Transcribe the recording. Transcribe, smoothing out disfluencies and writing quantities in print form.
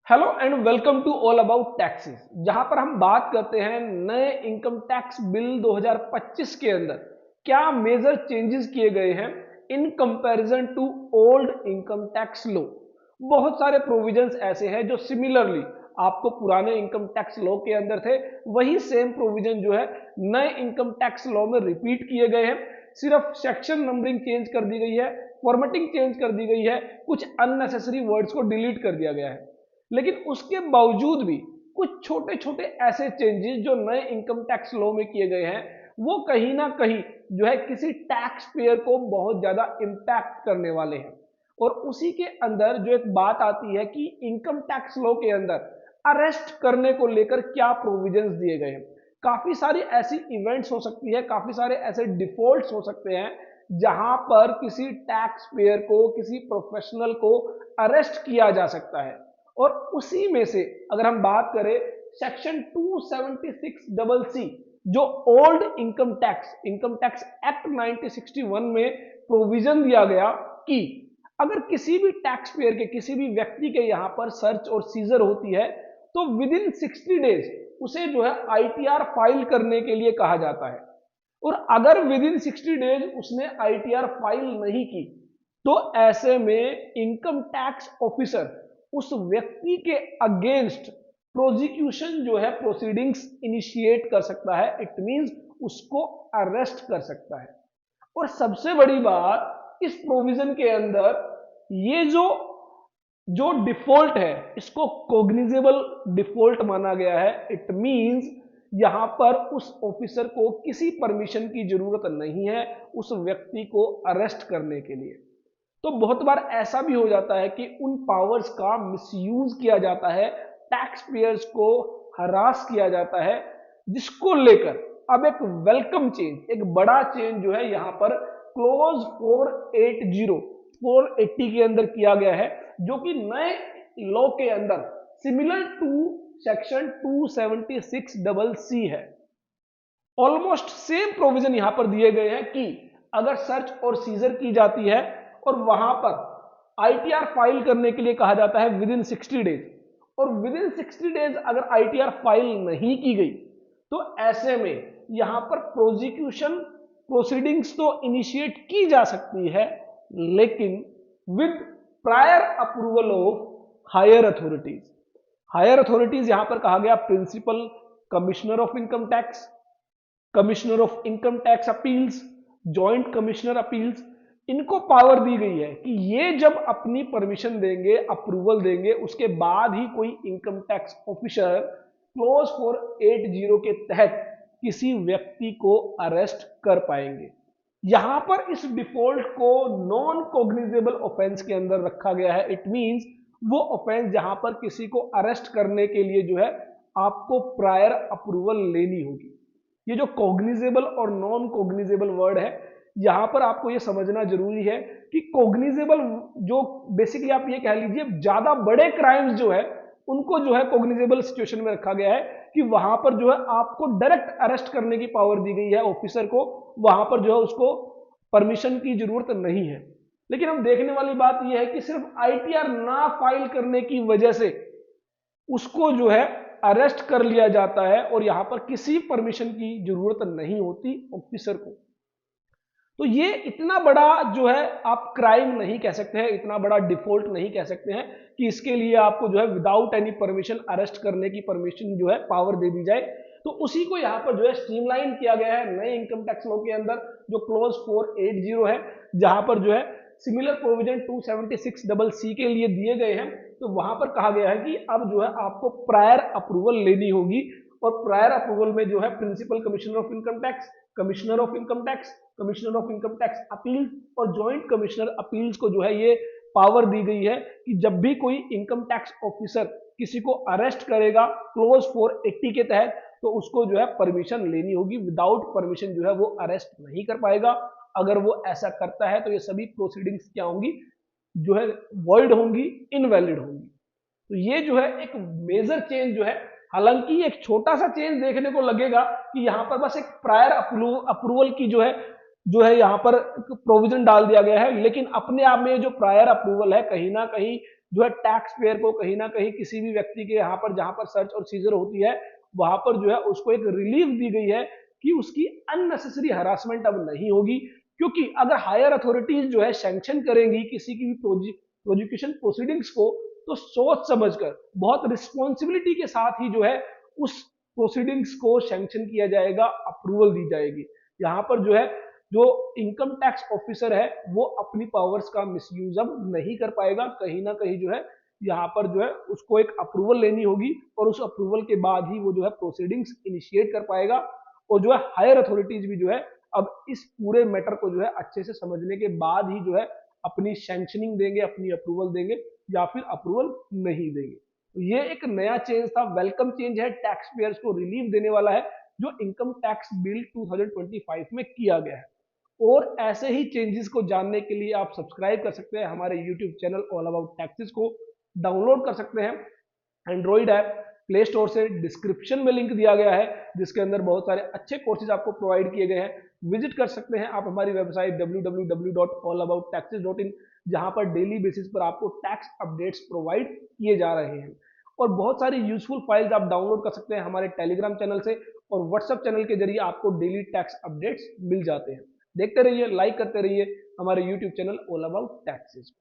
Hello and welcome to all about taxes, जहां पर हम बात करते हैं नए इनकम टैक्स बिल 2025 के अंदर क्या मेजर चेंजेस किए गए हैं in comparison to old income tax law. बहुत सारे प्रोविजंस ऐसे हैं जो सिमिलरली आपको पुराने इनकम टैक्स लॉ के अंदर थे, वही सेम प्रोविजन जो है नए इनकम टैक्स लॉ में रिपीट किए गए हैं। सिर्फ सेक्शन नंबरिंग चेंज कर दी गई है, फॉर्मेटिंग चेंज कर दी गई है, कुछ अननेसेसरी वर्ड्स को डिलीट कर दिया गया है। लेकिन उसके बावजूद भी कुछ छोटे छोटे ऐसे चेंजेस जो नए इनकम टैक्स लॉ में किए गए हैं वो कहीं ना कहीं जो है किसी टैक्स पेयर को बहुत ज्यादा इम्पैक्ट करने वाले हैं। और उसी के अंदर जो एक बात आती है कि इनकम टैक्स लॉ के अंदर अरेस्ट करने को लेकर क्या प्रोविजंस दिए गए हैं। काफी सारी ऐसी इवेंट्स हो सकती है, काफी सारे ऐसे डिफॉल्ट्स हो सकते हैं जहां पर किसी टैक्स पेयर को, किसी प्रोफेशनल को अरेस्ट किया जा सकता है। और उसी में से अगर हम बात करें सेक्शन 276 सी, जो ओल्ड इनकम टैक्स एक्ट 1961 में प्रोविजन दिया गया कि अगर किसी भी टैक्स पेयर के, किसी भी व्यक्ति के यहां पर सर्च और सीजर होती है तो विद इन 60 डेज उसे जो है आईटीआर फाइल करने के लिए कहा जाता है। और अगर विद इन 60 डेज उसने आईटीआर फाइल नहीं की तो ऐसे में इनकम टैक्स ऑफिसर उस व्यक्ति के अगेंस्ट प्रोसिक्यूशन जो है, प्रोसीडिंग्स इनिशिएट कर सकता है। इट मींस उसको अरेस्ट कर सकता है। और सबसे बड़ी बात, इस प्रोविजन के अंदर ये जो जो डिफॉल्ट है इसको कोग्निजेबल डिफॉल्ट माना गया है। इट मींस यहां पर उस ऑफिसर को किसी परमिशन की जरूरत नहीं है उस व्यक्ति को अरेस्ट करने के लिए। तो बहुत बार ऐसा भी हो जाता है कि उन पावर्स का मिसयूज किया जाता है, टैक्स पेयर्स को हरास किया जाता है, जिसको लेकर अब एक वेलकम चेंज, एक बड़ा चेंज जो है यहां पर क्लोज 480 के अंदर किया गया है, जो कि नए लॉ के अंदर सिमिलर टू सेक्शन 276 है। ऑलमोस्ट सेम प्रोविजन यहां पर दिए गए हैं कि अगर सर्च और सीजर की जाती है और वहां पर आईटीआर फाइल करने के लिए कहा जाता है विद इन 60 डेज, और विद इन 60 डेज अगर आईटीआर फाइल नहीं की गई तो ऐसे में यहां पर प्रोसिक्यूशन प्रोसीडिंग्स तो इनिशिएट की जा सकती है, लेकिन with prior approval of higher authorities. Higher authorities यहां पर कहा गया principal commissioner of income tax, commissioner of income tax appeals, joint commissioner appeals. इनको पावर दी गई है कि ये जब अपनी परमिशन देंगे, अप्रूवल देंगे, उसके बाद ही कोई इनकम टैक्स ऑफिसर क्लोज 480 के तहत किसी व्यक्ति को अरेस्ट कर पाएंगे। यहां पर इस डिफॉल्ट को नॉन कॉग्निजेबल ऑफेंस के अंदर रखा गया है। इट मींस वो ऑफेंस जहां पर किसी को अरेस्ट करने के लिए जो है आपको प्रायर अप्रूवल लेनी होगी। ये जो कॉग्निजेबल और नॉन कॉग्निजेबल वर्ड है, यहां पर आपको ये समझना जरूरी है कि कॉग्निजेबल जो बेसिकली आप ये कह लीजिए ज्यादा बड़े क्राइम्स जो है उनको जो है कॉग्निजेबल सिचुएशन में रखा गया है कि वहां पर जो है आपको डायरेक्ट अरेस्ट करने की पावर दी गई है ऑफिसर को, वहां पर जो है उसको परमिशन की जरूरत नहीं है। लेकिन हम देखने वाली बात यह है कि सिर्फ आईटीआर ना फाइल करने की वजह से उसको जो है अरेस्ट कर लिया जाता है और यहां पर किसी परमिशन की जरूरत नहीं होती ऑफिसर को। तो ये इतना बड़ा जो है आप क्राइम नहीं कह सकते हैं, इतना बड़ा डिफॉल्ट नहीं कह सकते हैं कि इसके लिए आपको जो है विदाउट एनी परमिशन अरेस्ट करने की परमिशन जो है पावर दे दी जाए। तो उसी को यहाँ पर जो है स्ट्रीमलाइन किया गया है नए इनकम टैक्स लॉ के अंदर, जो क्लोज 480 है, जहां पर जो है सिमिलर प्रोविजन 276 के लिए दिए गए हैं। तो वहां पर कहा गया है कि अब जो है आपको प्रायर अप्रूवल लेनी होगी, और प्रायर अप्रूवल में जो है principal commissioner of income tax, commissioner of income tax, commissioner of income tax appeal और जॉइंट कमिश्नर अपील्स को जो है ये पावर दी गई है कि जब भी कोई इनकम टैक्स ऑफिसर किसी को अरेस्ट करेगा क्लोज 480 के तहत तो उसको जो है परमिशन लेनी होगी। विदाउट परमिशन जो है वो अरेस्ट नहीं कर पाएगा। अगर वो ऐसा करता है तो ये सभी प्रोसीडिंग्स क्या होंगी, जो है वॉइड होंगी, इनवैलिड होंगी। तो ये जो है एक मेजर चेंज जो है, हालांकि एक छोटा सा चेंज देखने को लगेगा कि यहां पर बस एक प्रायर अप्रूवल की जो है यहां पर प्रोविजन डाल दिया गया है, लेकिन अपने आप में जो प्रायर अप्रूवल है कहीं ना कहीं जो है टैक्स पेयर को कहीं ना कहीं किसी भी व्यक्ति के यहाँ पर जहां पर सर्च और सीजर होती है वहां पर जो है उसको एक रिलीफ दी गई है कि उसकी अननेसेसरी हरासमेंट अब नहीं होगी, क्योंकि अगर हायर अथॉरिटीज जो है सैंक्शन करेंगी किसी की भी प्रोजिक्यूशन प्रोसीडिंग्स को, तो सोच समझकर बहुत रिस्पॉन्सिबिलिटी के साथ ही जो है उस प्रोसीडिंग्स को सैंक्शन किया जाएगा, अप्रूवल दी जाएगी। यहाँ पर जो है जो इनकम टैक्स ऑफिसर है वो अपनी पावर्स का मिसयूज अब नहीं कर पाएगा, कहीं ना कहीं जो है यहाँ पर जो है उसको एक अप्रूवल लेनी होगी और उस अप्रूवल के बाद ही वो जो है प्रोसीडिंग्स इनिशिएट कर पाएगा। और जो है हायर अथॉरिटीज भी जो है अब इस पूरे मैटर को जो है अच्छे से समझने के बाद ही जो है अपनी सैंक्शनिंग देंगे, अपनी अप्रूवल देंगे या फिर अप्रूवल नहीं देंगे। तो ये एक नया चेंज था, वेलकम चेंज है, टैक्स पेयर्स को रिलीफ देने वाला है जो इनकम टैक्स बिल 2025 में किया गया है। और ऐसे ही चेंजेस को जानने के लिए आप सब्सक्राइब कर सकते हैं हमारे YouTube channel all about taxes को, डाउनलोड कर सकते हैं एंड्रॉइड ऐप प्ले स्टोर से, डिस्क्रिप्शन में लिंक दिया गया है जिसके अंदर बहुत सारे अच्छे कोर्सेज आपको प्रोवाइड किए गए हैं। विजिट कर सकते हैं आप हमारी वेबसाइट www.allabouttaxes.in, जहां पर डेली बेसिस पर आपको टैक्स अपडेट्स प्रोवाइड किए जा रहे हैं। और बहुत सारी यूजफुल फाइल्स आप डाउनलोड कर सकते हैं हमारे टेलीग्राम चैनल से, और व्हाट्सएप चैनल के जरिए आपको डेली टैक्स अपडेट्स मिल जाते हैं। देखते रहिए, लाइक करते रहिए हमारे YouTube channel all about taxes.